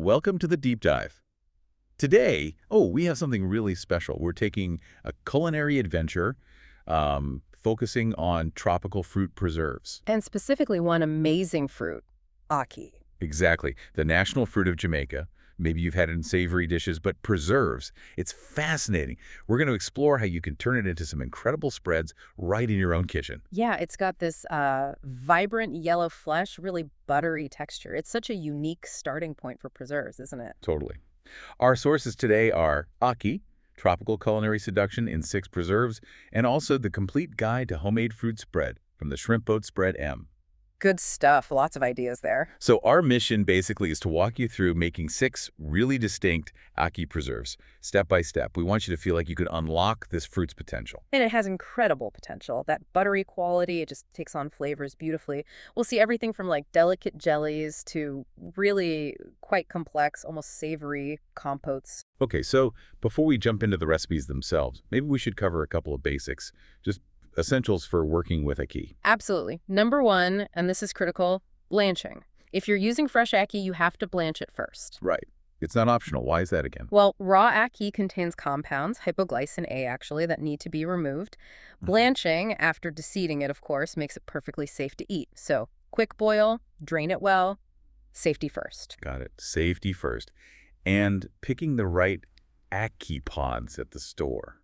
welcome to the deep dive. Today, we have something really special. We're taking a culinary adventure, focusing on tropical fruit preserves. And specifically one amazing fruit, Ackee. Exactly. The national fruit of Jamaica. Maybe you've had it in savory dishes, but preserves. It's fascinating. We're going to explore how you can turn it into some incredible spreads right in your own kitchen. Yeah, it's got this vibrant yellow flesh, really buttery texture. It's such a unique starting point for preserves, isn't it? Totally. Our sources today are Ackee, Tropical Culinary Seduction in 6 Preserves, and also The Complete Guide to Homemade Fruit Spread from the Shrimp Boat Spread M. Good stuff. Lots of ideas there. So our mission basically is to walk you through making 6 really distinct Ackee preserves, step by step. We want you to feel like you can unlock this fruit's potential. And it has incredible potential. That buttery quality, it just takes on flavors beautifully. We'll see everything from like delicate jellies to really quite complex, almost savory compotes. Okay, so before we jump into the recipes themselves, maybe we should cover a couple of basics, just essentials for working with Ackee. Absolutely. Number 1, and this is critical, blanching. If you're using fresh Ackee, you have to blanch it first. Right. It's not optional. Why is that again? Well, raw Ackee contains compounds, hypoglycin A actually, that need to be removed. Blanching, after deseeding it, of course, makes it perfectly safe to eat. So, quick boil, drain it well, safety first. Got it. Safety first. And picking the right Ackee pods at the store.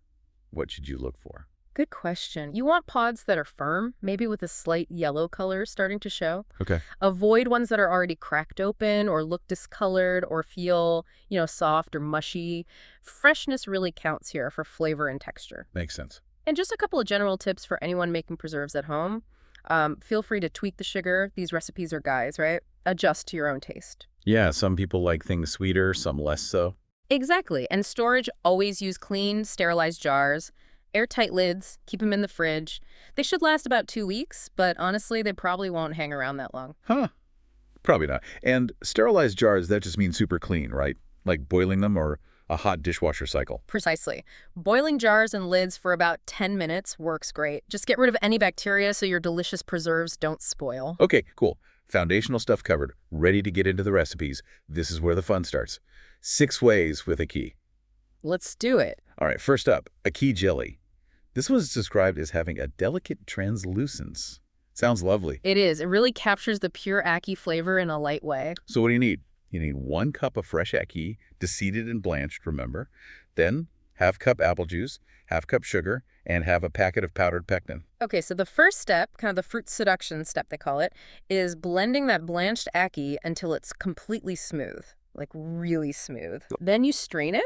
What should you look for? Good question. You want pods that are firm, maybe with a slight yellow color starting to show. Okay. Avoid ones that are already cracked open or look discolored or feel, soft or mushy. Freshness really counts here for flavor and texture. Makes sense. And just a couple of general tips for anyone making preserves at home. Feel free to tweak the sugar. These recipes are guides, right? Adjust to your own taste. Yeah, some people like things sweeter, some less so. Exactly. And storage, always use clean, sterilized jars. Airtight lids, keep them in the fridge. They should last about 2 weeks, but honestly, they probably won't hang around that long. Huh. Probably not. And sterilized jars, that just means super clean, right? Like boiling them or a hot dishwasher cycle. Precisely. Boiling jars and lids for about 10 minutes works great. Just get rid of any bacteria so your delicious preserves don't spoil. Okay, cool. Foundational stuff covered. Ready to get into the recipes. This is where the fun starts. 6 ways with Ackee. Let's do it. All right, first up, Ackee jelly. This one is described as having a delicate translucence. Sounds lovely. It is. It really captures the pure Ackee flavor in a light way. So what do you need? You need 1 cup of fresh Ackee, deseeded and blanched, remember. Then ½ cup apple juice, ½ cup sugar, and have a packet of powdered pectin. Okay, so the first step, kind of the fruit seduction step they call it, is blending that blanched Ackee until it's completely smooth, like really smooth. Then you strain it,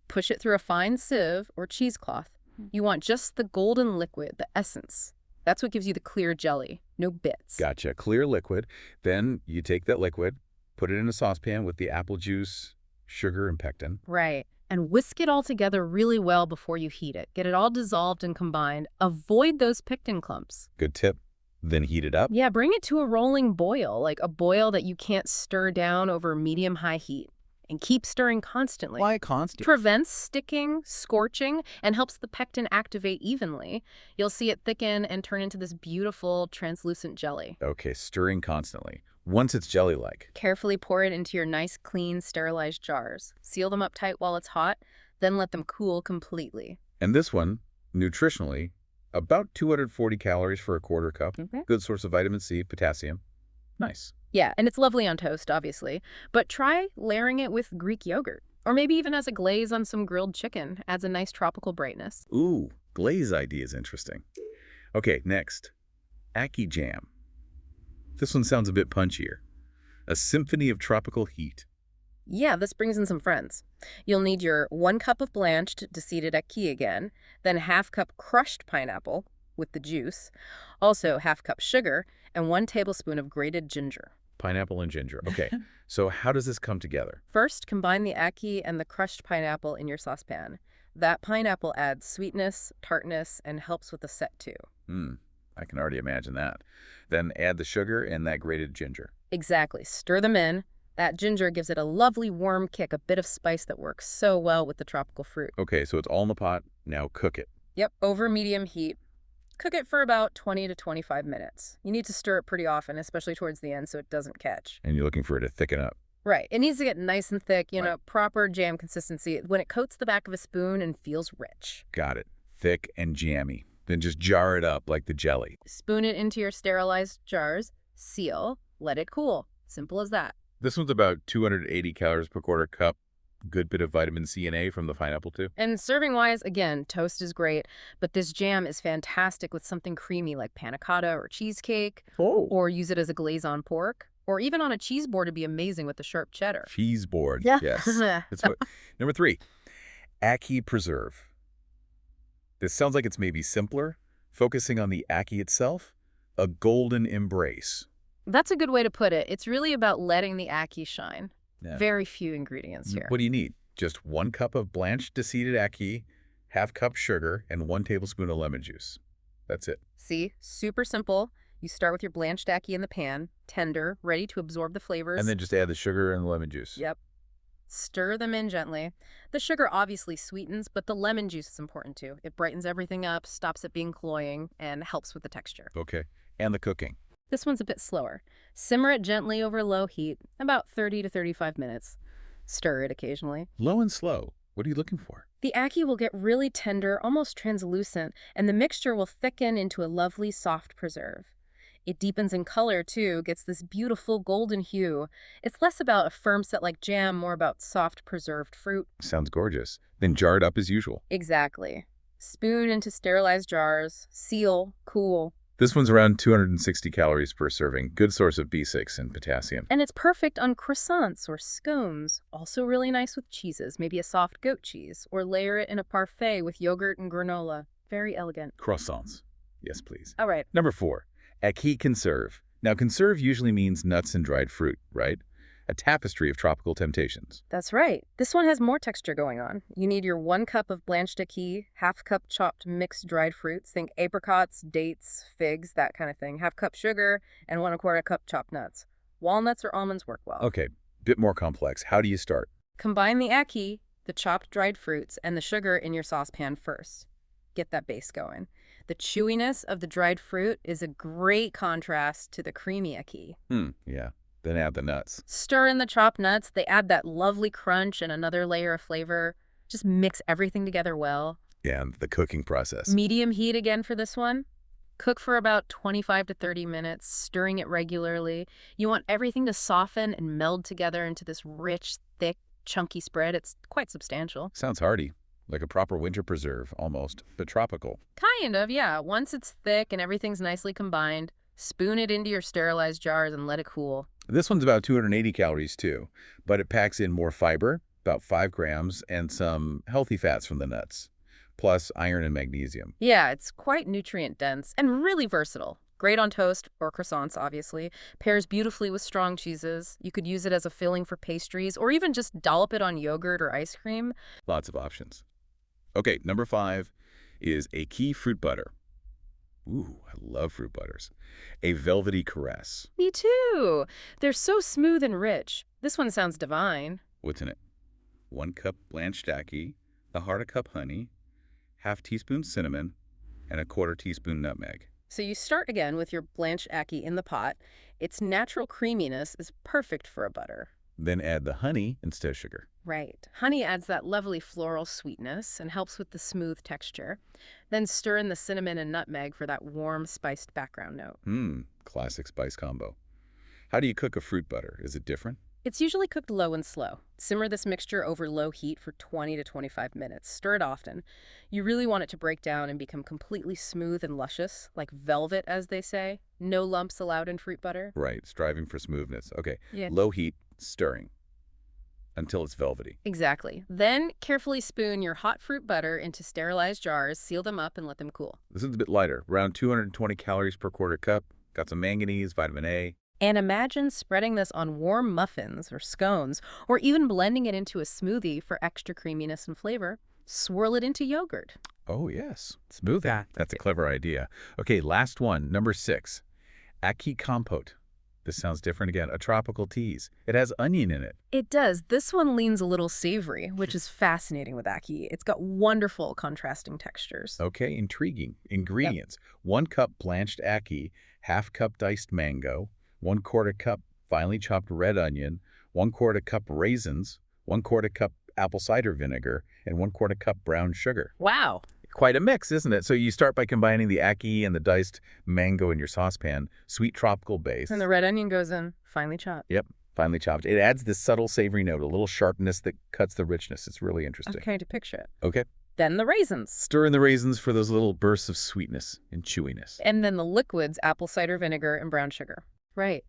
push it through a fine sieve or cheesecloth. You want just the golden liquid, the essence. That's what gives you the clear jelly, no bits. Gotcha. Clear liquid. Then you take that liquid, put it in a saucepan with the apple juice, sugar, and pectin. Right. And whisk it all together really well before you heat it. Get it all dissolved and combined. Avoid those pectin clumps. Good tip. Then heat it up. Yeah, bring it to a rolling boil, like a boil that you can't stir down over medium-high heat. And keep stirring constantly. Why constant? Prevents sticking, scorching, and helps the pectin activate evenly. You'll see it thicken and turn into this beautiful, translucent jelly. Okay, stirring constantly. Once it's jelly-like. Carefully pour it into your nice, clean, sterilized jars. Seal them up tight while it's hot, then let them cool completely. And this one, nutritionally, about 240 calories for a quarter cup. Good source of vitamin C, potassium. Nice. Yeah, and it's lovely on toast, obviously. But try layering it with Greek yogurt. Or maybe even as a glaze on some grilled chicken. Adds a nice tropical brightness. Ooh, glaze idea is interesting. Okay, next. Ackee jam. This one sounds a bit punchier. A symphony of tropical heat. Yeah, this brings in some friends. You'll need your 1 cup of blanched, deseeded Ackee again, then ½ cup crushed pineapple with the juice, also ½ cup sugar, and 1 tablespoon of grated ginger. Pineapple and ginger. Okay, so how does this come together? First, combine the Ackee and the crushed pineapple in your saucepan. That pineapple adds sweetness, tartness, and helps with the set too. I can already imagine that. Then add the sugar and that grated ginger. Exactly. Stir them in. That ginger gives it a lovely warm kick, a bit of spice that works so well with the tropical fruit. Okay, so it's all in the pot. Now cook it. Yep, over medium heat. Cook it for about 20 to 25 minutes. You need to stir it pretty often, especially towards the end so it doesn't catch. And you're looking for it to thicken up. Right. It needs to get nice and thick, Right. proper jam consistency when it coats the back of a spoon and feels rich. Got it. Thick and jammy. Then just jar it up like the jelly. Spoon it into your sterilized jars, seal, let it cool. Simple as that. This one's about 280 calories per quarter cup. Good bit of vitamin C and A from the pineapple, too. And serving-wise, again, toast is great, but this jam is fantastic with something creamy like panna cotta or cheesecake, Oh. or use it as a glaze on pork, or even on a cheese board to be amazing with the sharp cheddar. Cheese board. Yeah. Yes. That's what. Number 3, Ackee preserve. This sounds like it's maybe simpler, focusing on the ackee itself. A golden embrace. That's a good way to put it. It's really about letting the ackee shine. Yeah. Very few ingredients here. What do you need? Just 1 cup of blanched deseeded ackee, ½ cup sugar, and 1 tablespoon of lemon juice. That's it. See? Super simple. You start with your blanched ackee in the pan, tender, ready to absorb the flavors. And then just add the sugar and the lemon juice. Yep. Stir them in gently. The sugar obviously sweetens, but the lemon juice is important too. It brightens everything up, stops it being cloying, and helps with the texture. Okay. And the cooking. This one's a bit slower. Simmer it gently over low heat, about 30 to 35 minutes. Stir it occasionally. Low and slow. What are you looking for? The ackee will get really tender, almost translucent, and the mixture will thicken into a lovely soft preserve. It deepens in color, too, gets this beautiful golden hue. It's less about a firm set like jam, more about soft preserved fruit. Sounds gorgeous. Then jar it up as usual. Exactly. Spoon into sterilized jars, seal, cool. This one's around 260 calories per serving. Good source of B6 and potassium. And it's perfect on croissants or scones. Also really nice with cheeses, maybe a soft goat cheese, or layer it in a parfait with yogurt and granola. Very elegant. Croissants. Yes, please. All right. Number 4, Ackee conserve. Now, conserve usually means nuts and dried fruit, right? A tapestry of tropical temptations. That's right. This one has more texture going on. You need your 1 cup of blanched ackee, ½ cup chopped mixed dried fruits, think apricots, dates, figs, that kind of thing, ½ cup sugar, and 1¼ cup chopped nuts. Walnuts or almonds work well. Okay, bit more complex. How do you start? Combine the ackee, the chopped dried fruits, and the sugar in your saucepan first. Get that base going. The chewiness of the dried fruit is a great contrast to the creamy ackee. Yeah. Then add the nuts. Stir in the chopped nuts. They add that lovely crunch and another layer of flavor. Just mix everything together well. And the cooking process. Medium heat again for this one. Cook for about 25 to 30 minutes, stirring it regularly. You want everything to soften and meld together into this rich, thick, chunky spread. It's quite substantial. Sounds hearty. Like a proper winter preserve, almost, but tropical. Kind of, yeah. Once it's thick and everything's nicely combined, spoon it into your sterilized jars and let it cool. This one's about 280 calories too, but it packs in more fiber, about 5 grams, and some healthy fats from the nuts, plus iron and magnesium. Yeah, it's quite nutrient dense and really versatile. Great on toast or croissants, obviously. Pairs beautifully with strong cheeses. You could use it as a filling for pastries or even just dollop it on yogurt or ice cream. Lots of options. Okay, number 5 is Ackee fruit butter. Ooh, I love fruit butters. A velvety caress. Me too. They're so smooth and rich. This one sounds divine. What's in it? 1 cup blanched ackee, a ½ cup honey, ½ teaspoon cinnamon, and a ¼ teaspoon nutmeg. So you start again with your blanched ackee in the pot. Its natural creaminess is perfect for a butter. Then add the honey instead of sugar. Right. Honey adds that lovely floral sweetness and helps with the smooth texture. Then stir in the cinnamon and nutmeg for that warm, spiced background note. Classic spice combo. How do you cook a fruit butter? Is it different? It's usually cooked low and slow. Simmer this mixture over low heat for 20 to 25 minutes. Stir it often. You really want it to break down and become completely smooth and luscious, like velvet, as they say. No lumps allowed in fruit butter. Right, striving for smoothness. Okay, Yeah. low heat, stirring until it's velvety. Exactly. Then carefully spoon your hot fruit butter into sterilized jars, seal them up, and let them cool. This is a bit lighter, around 220 calories per ¼ cup. Got some manganese, vitamin A. And imagine spreading this on warm muffins or scones, or even blending it into a smoothie for extra creaminess and flavor. Swirl it into yogurt. Oh, yes. Smoothie. That's a clever idea. Okay, last one, number 6. Ackee compote. This sounds different again. A tropical tease. It has onion in it. It does. This one leans a little savory, which is fascinating with ackee. It's got wonderful contrasting textures. Okay, intriguing. Ingredients. 1 cup blanched ackee, ½ cup diced mango, 1/4 cup finely chopped red onion, 1/4 cup raisins, 1/4 cup apple cider vinegar, and 1/4 cup brown sugar. Wow. Quite a mix, isn't it? So you start by combining the ackee and the diced mango in your saucepan, sweet tropical base. And the red onion goes in, finely chopped. Yep, finely chopped. It adds this subtle savory note, a little sharpness that cuts the richness. It's really interesting. I'm trying to picture it. Okay. Then the raisins. Stir in the raisins for those little bursts of sweetness and chewiness. And then the liquids, apple cider vinegar and brown sugar. Right.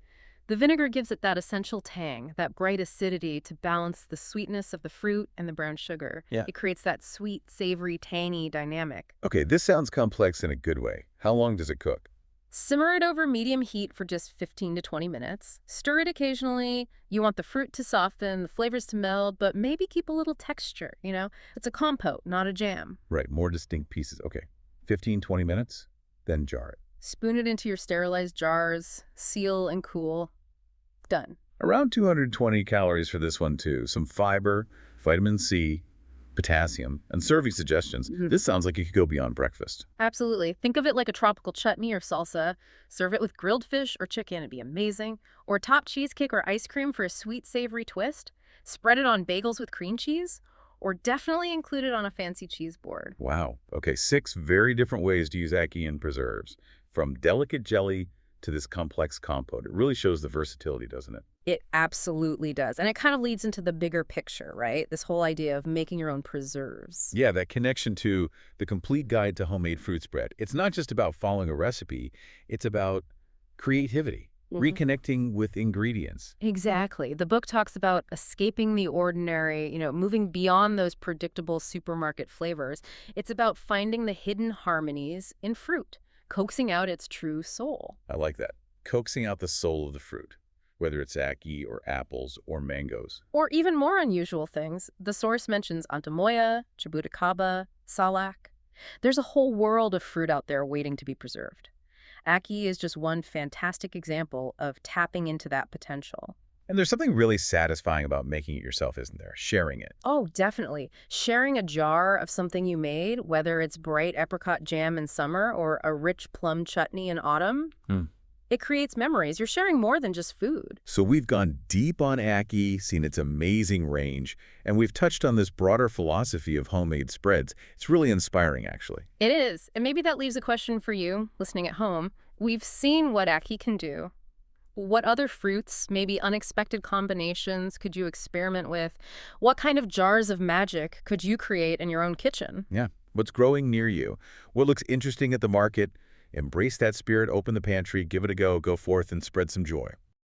The vinegar gives it that essential tang, that bright acidity to balance the sweetness of the fruit and the brown sugar. Yeah. It creates that sweet, savory, tangy dynamic. Okay, this sounds complex in a good way. How long does it cook? Simmer it over medium heat for just 15 to 20 minutes. Stir it occasionally. You want the fruit to soften, the flavors to meld, but maybe keep a little texture, you know? It's a compote, not a jam. Right, more distinct pieces. Okay, 15, 20 minutes, then jar it. Spoon it into your sterilized jars, seal and cool. Done. Around 220 calories for this one, too. Some fiber, vitamin C, potassium, and serving suggestions. This sounds like you could go beyond breakfast. Absolutely. Think of it like a tropical chutney or salsa. Serve it with grilled fish or chicken. It'd be amazing. Or top cheesecake or ice cream for a sweet, savory twist. Spread it on bagels with cream cheese. Or definitely include it on a fancy cheese board. Wow. Okay, 6 very different ways to use ackee in preserves. From delicate jelly to this complex compote. It really shows the versatility, doesn't it? It absolutely does. And it kind of leads into the bigger picture, right? This whole idea of making your own preserves. Yeah, that connection to the complete guide to homemade fruit spread. It's not just about following a recipe. It's about creativity, reconnecting with ingredients. Exactly. The book talks about escaping the ordinary, moving beyond those predictable supermarket flavors. It's about finding the hidden harmonies in fruit, coaxing out its true soul. I like that. Coaxing out the soul of the fruit, whether it's ackee or apples or mangoes. Or even more unusual things. The source mentions Antamoya, Jabuticaba, Salak. There's a whole world of fruit out there waiting to be preserved. Ackee is just one fantastic example of tapping into that potential. And there's something really satisfying about making it yourself, isn't there? Sharing it. Oh, definitely. Sharing a jar of something you made, whether it's bright apricot jam in summer or a rich plum chutney in autumn, it creates memories. You're sharing more than just food. So we've gone deep on ackee, seen its amazing range, and we've touched on this broader philosophy of homemade spreads. It's really inspiring, actually. It is. And maybe that leaves a question for you listening at home. We've seen what ackee can do. What other fruits, maybe unexpected combinations, could you experiment with? What kind of jars of magic could you create in your own kitchen? Yeah. What's growing near you? What looks interesting at the market? Embrace that spirit, open the pantry, give it a go forth and spread some joy.